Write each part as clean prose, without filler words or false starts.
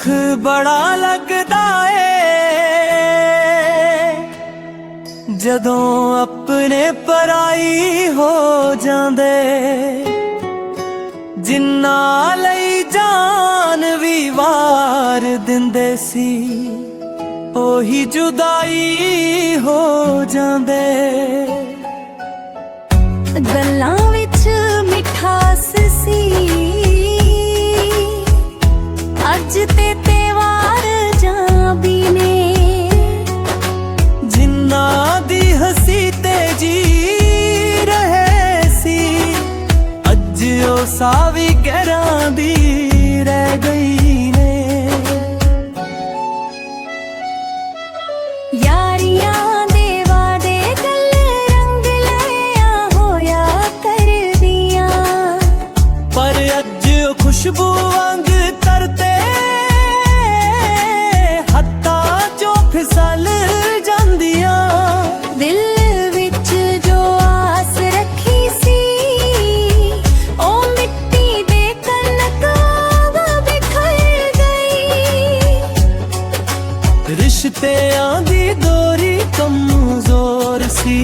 बड़ा लगदा ਏ ਜਦੋਂ अपने पराई हो ਜਾਂਦੇ ਜਿਨ੍ਹਾਂ ਲਈ ਜਾਨ ਵੀ ਵਾਰ ਦਿੰਦੇ ਸੀ ਉਹੀ ਜੁਦਾਈ ਹੋ ਜਾਂਦੇ ਗੱਲਾਂ ਵਿੱਚ ਮਿਠਾਸ ਸੀ ਅੱਜ ਤੇ ਤਿਉਹਾਰ ਜਾਂ ਵੀ ਨੇ ਜਿਨ੍ਹਾਂ ਦੀ ਹੱਸੀ ਤੇ ਜੀ ਰਹੇ ਸੀ ਅੱਜ ਉਹ ਸਾਵੀ ਗਹਿਰਾਂ ਦੀ ਰਹਿ ਗਈ ਨੇ ਯਾਰੀਆਂ ਦੇ ਵਾਦੇ ਗੱਲ ਰੰਗ ਲਿਆ ਹੋਇਆ ਕਰਦੀਆਂ ਪਰ ਅੱਜ ਉਹ ਖੁਸ਼ਬੂ ਵਾਂਗ ਤਰਤੇ ਹੱਥਾਂ ਚੋਂ ਫਿਸਲ ਜਾਂਦੀਆਂ ਦਿਲ ਵਿੱਚ ਜੋ ਆਸ ਰੱਖੀ ਸੀ ਉਹ ਮਿੱਟੀ ਦੇ ਕਣਕਾਂ ਬਿਖਰ ਗਈ ਰਿਸ਼ਤਿਆਂ ਦੀ ਦੋਰੀ ਕਮਜ਼ੋਰ ਸੀ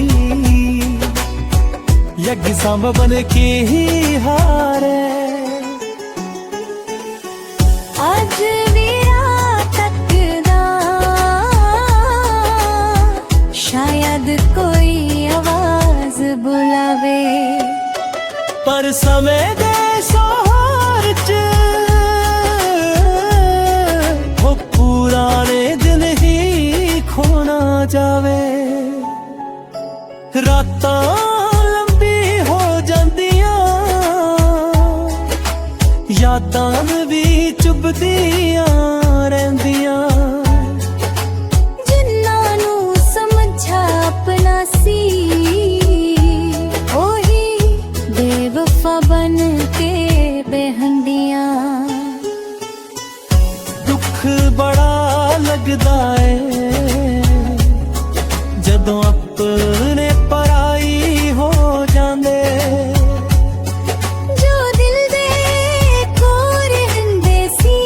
ਯੱਗ ਸੰਭ ਬਨ ਕੇ ਹੀ ਹਾਰੇ ਅੱਜ ਵੀ ਰਾਤ ਤੱਕਦਾ ਸ਼ਾਇਦ ਕੋਈ ਆਵਾਜ਼ ਬੁਲਾਵੇ ਪਰ ਸਮੇਂ ਦੇ ਸਹਾਰ ਚ ਉਹ ਪੁਰਾਣੇ ਦਿਨ ਹੀ ਖੋਣਾ ਜਾਵੇ ਰਾਤਾਂ ਲੰਬੀ ਹੋ ਜਾਂਦੀਆਂ ਯਾਦਾਂ ਵੀ ਚੁਭਦੀਆਂ ਰਹਿੰਦੀਆਂ ਜਿਨ੍ਹਾਂ ਨੂੰ ਸਮਝਾ ਆਪਣਾ ਸੀ ਉਹੀ ਬੇਵਫਾ ਬਣ ਕੇ ਬਹਿੰਦੀਆਂ ਦੁੱਖ ਬੜਾ ਲੱਗਦਾ ਏ ਜਦੋਂ ਆਪਣੇ ਪਰਾਈ ਹੋ ਜਾਂਦੇ ਜੋ ਦਿਲ ਦੇ ਕੋਲ ਰਹਿੰਦੇ ਸੀ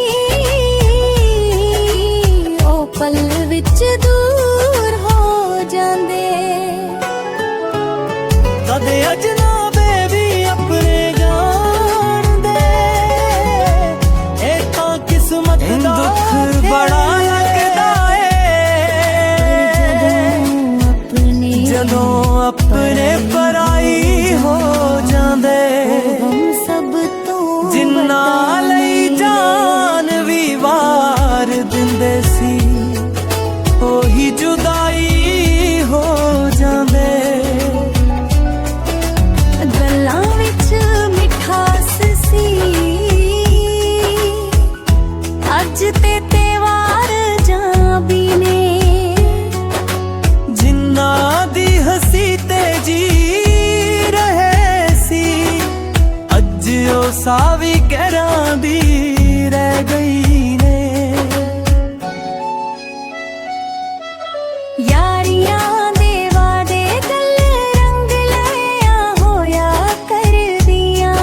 ਉਹ ਪਲ ਵਿੱਚ ਦੂਰ ਹੋ ਜਾਂਦੇ ਕਦੇ ਅਜਨਾਬੇ ਵੀ ਆਪਣੇ ਜਾਣਦੇ ਇਹ ਤਾਂ ਕਿਸਮਤ ਦਾ ਦੁੱਖ ਬੜਾ ਲੱਗਦਾ ਏ ਜਦੋਂ ਆਪਣੇ ਪਰਾਈ ਹੋ ਜਾਂਦੇ ਹਮ ਸਭ ਤੋਂ ਜਿਨ੍ਹਾਂ ਲਈ ਜਾਨ ਵੀ ਵਾਰ ਦਿੰਦੇ ਸੀ ਉਹੀ ਜੁਦਾਈ ਹੋ ਜਾਂਦੇ ਗੱਲਾਂ ਵਿੱਚ ਮਿਠਾਸ ਸੀ ਅੱਜ ਤੇ ਤਿਉਹਾਰ ਜਾਂ ਵੀ ਨੇ ਜਿਨ੍ਹਾਂ ਦੀ ਹੱਸੀ ਤੇ ਜੀ ਰਹੇ ਸੀ ਅੱਜ ਉਹ ਸਾਵੀ ਗਹਿਰਾਂ ਦੀ ਰਹਿ ਗਈ ਨੇ ਯਾਰੀਆਂ ਦੇ ਵਾਦੇ ਗੱਲ ਰੰਗ ਲਿਆ ਹੋਇਆ ਕਰਦੀਆਂ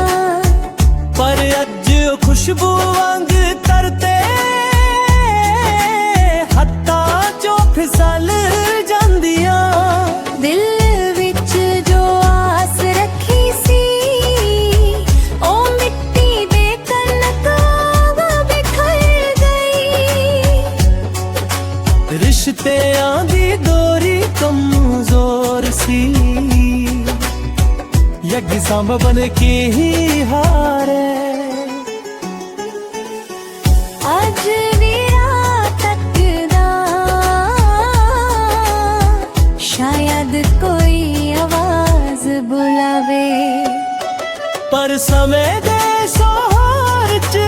ਪਰ ਅੱਜ ਉਹ ਖੁਸ਼ਬੂ ਵਾਂਗ ਤਰਤੇ ਹੱਥਾਂ ਚੋਂ ਫਿਸਲ ਜਾਂਦੀਆਂ ਦਿਲ ਵਿੱਚ ਜੋ ਆਸ ਰੱਖੀ ਸੀ ਉਹ ਮਿੱਟੀ ਦੇ ਕਣਕਾਂ ਬਿਖਰ ਗਈ ਰਿਸ਼ਤਿਆਂ ਦੀ ਦੋਰੀ ਕਮਜ਼ੋਰ ਸੀ ਯੱਗ ਸੰਭ ਬਨ ਕੇ ਹੀ ਹਾਰੇ ਅੱਜ ਵੀ ਰਾਤ ਤੱਕਦਾ ਸ਼ਾਇਦ ਕੋਈ ਆਵਾਜ਼ ਬੁਲਾਵੇ ਪਰ ਸਮੇਂ ਦੇ ਸਹਾਰ ਚ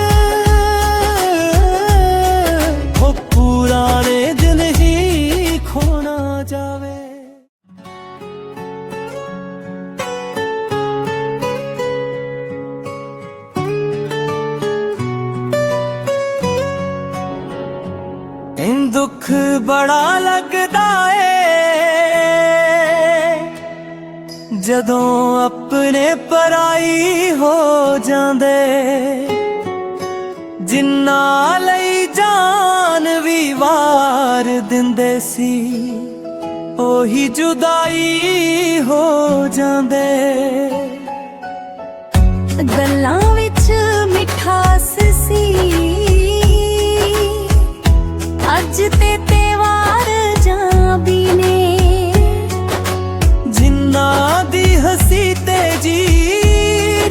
ਉਹ ਪੁਰਾਣੇ ਦਿਨ ਹੀ ਖੋਣਾ ਜਾਵੇ ਦੁੱਖ ਬੜਾ ਲੱਗਦਾ ਏ ਜਦੋਂ ਆਪਣੇ ਪਰਾਈ ਹੋ ਜਾਂਦੇ ਜਿਨ੍ਹਾਂ ਲਈ ਜਾਨ ਵੀ ਵਾਰ ਦਿੰਦੇ ਸੀ ਉਹੀ ਜੁਦਾਈ ਹੋ ਜਾਂਦੇ ਗੱਲਾਂ ਵਿੱਚ ਮਿਠਾਸ ਸੀ ਅੱਜ ਤੇ ਵਾਰ ਜਾਂ ਵੀ ਨੇ ਜਿੰਨਾ ਦੀ ਹੱਸੀ ਤੇ ਜੀ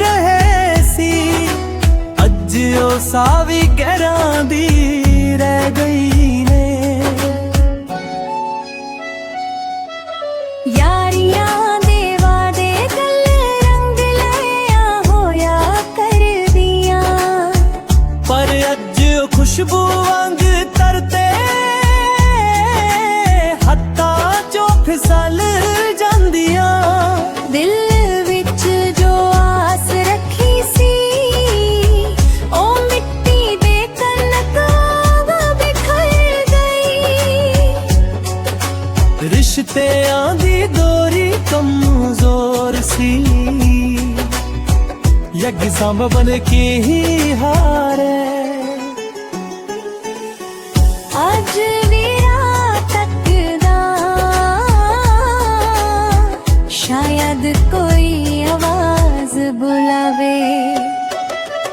ਰਹੇ ਸੀ ਅੱਜ ਉਹ ਸਾਵੀ ਗਹਿਰਾਂ ਦੀ ਰਹਿ ਗਈ ਨੇ ਯਾਰੀਆਂ ਦੇ ਵਾਦੇ ਗੱਲ ਰੰਗ ਲਿਆ ਹੋਇਆ ਕਰਦੀਆਂ ਪਰ ਅੱਜ ਉਹ ਖੁਸ਼ਬੂ ਵਾਂਗ ਤਰਤੇ ਹੱਥਾਂ ਚੋਂ ਫਿਸਲ ਜਾਂਦੀਆਂ ਦਿਲ ਵਿੱਚ ਜੋ ਆਸ ਰੱਖੀ ਸੀ ਉਹ ਮਿੱਟੀ ਦੇ ਕਣਕਾਂ ਬਿਖਰ ਗਈ ਰਿਸ਼ਤਿਆਂ ਦੀ ਦੋਰੀ ਕਮਜ਼ੋਰ ਸੀ ਯੱਗ ਸੰਭ ਬਨ ਕੇ ਹੀ ਹਾਰੇ ਅੱਜ ਵੀ ਰਾਤ ਤੱਕਦਾ ਸ਼ਾਇਦ ਕੋਈ ਆਵਾਜ਼ ਬੁਲਾਵੇ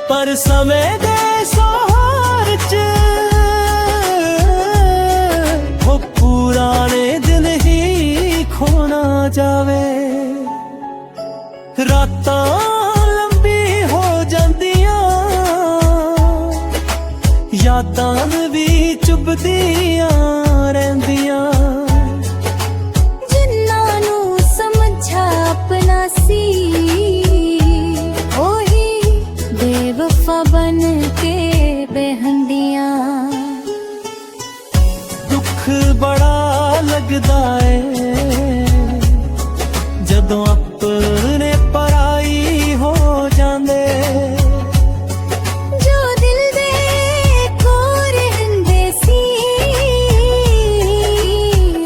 ਪਰ ਸਮੇਂ ਦੇ ਸਹਾਰ ਚ ਉਹ ਪੁਰਾਣੇ ਦਿਨ ਹੀ ਖੋਣਾ ਜਾਵੇ ਰਾਤਾਂ ਲੰਬੀ ਹੋ ਜਾਂਦੀਆਂ ਯਾਦਾਂ ਵੀ ਚੁਭਦੀਆਂ ਰਹਿੰਦੀਆਂ ਜਿਨ੍ਹਾਂ ਨੂੰ ਸਮਝਾ ਆਪਣਾ ਸੀ ਉਹੀ ਬੇਵਫਾ ਬਣ ਕੇ ਬਹਿੰਦੀਆਂ ਦੁੱਖ ਬੜਾ ਲੱਗਦਾ ਏ ਜਦੋਂ ਆਪਣੇ ਪਰਾਈ ਹੋ ਜਾਂਦੇ ਜੋ ਦਿਲ ਦੇ ਕੋਲ ਰਹਿੰਦੇ ਸੀ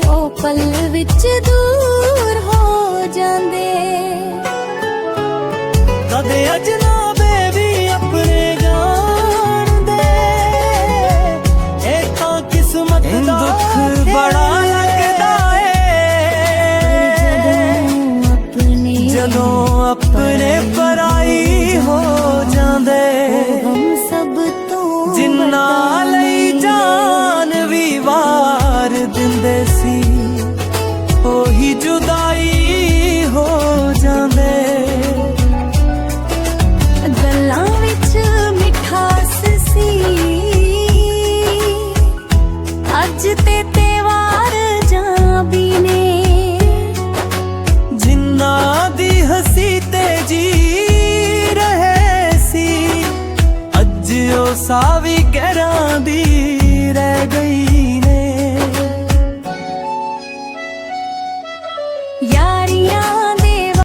ਉਹ ਪਲ ਵਿੱਚ ਦੂਰ ਹੋ ਜਾਂਦੇ ਕਦੇ ਅਜਨਾਬੇ ਵੀ ਆਪਣੇ ਜਾਣਦੇ ਇਹ ਤਾਂ ਕਿਸਮਤ ਦਾ ਦੁੱਖ ਬੜਾ ਲੱਗਦਾ ਏ ਜਦੋਂ ਆਪਣੇ ਪਰਾਈ ਹੋ ਜਾਂਦੇ ਹਮ ਸਭ ਤੋਂ ਜਿੰਨਾ ਲਈ ਜਾਨ ਵੀ ਵਾਰ ਦਿੰਦੇ ਸੀ ਉਹੀ ਜੁਦਾਈ ਹੋ ਜਾਂਦੇ ਗੱਲਾਂ ਵਿੱਚ ਮਿਠਾਸ ਸੀ ਅੱਜ ਤੇ ਵਾਰ ਜਾਂ ਵੀ ਨੇ ਜਿੰਨਾ ਦੀ ਹੱਸੀ ਤੇ ਜੀ ਰਹੇ ਸੀ ਅੱਜ ਉਹ ਸਾਵੀ ਗਹਿਰਾਂ ਦੀ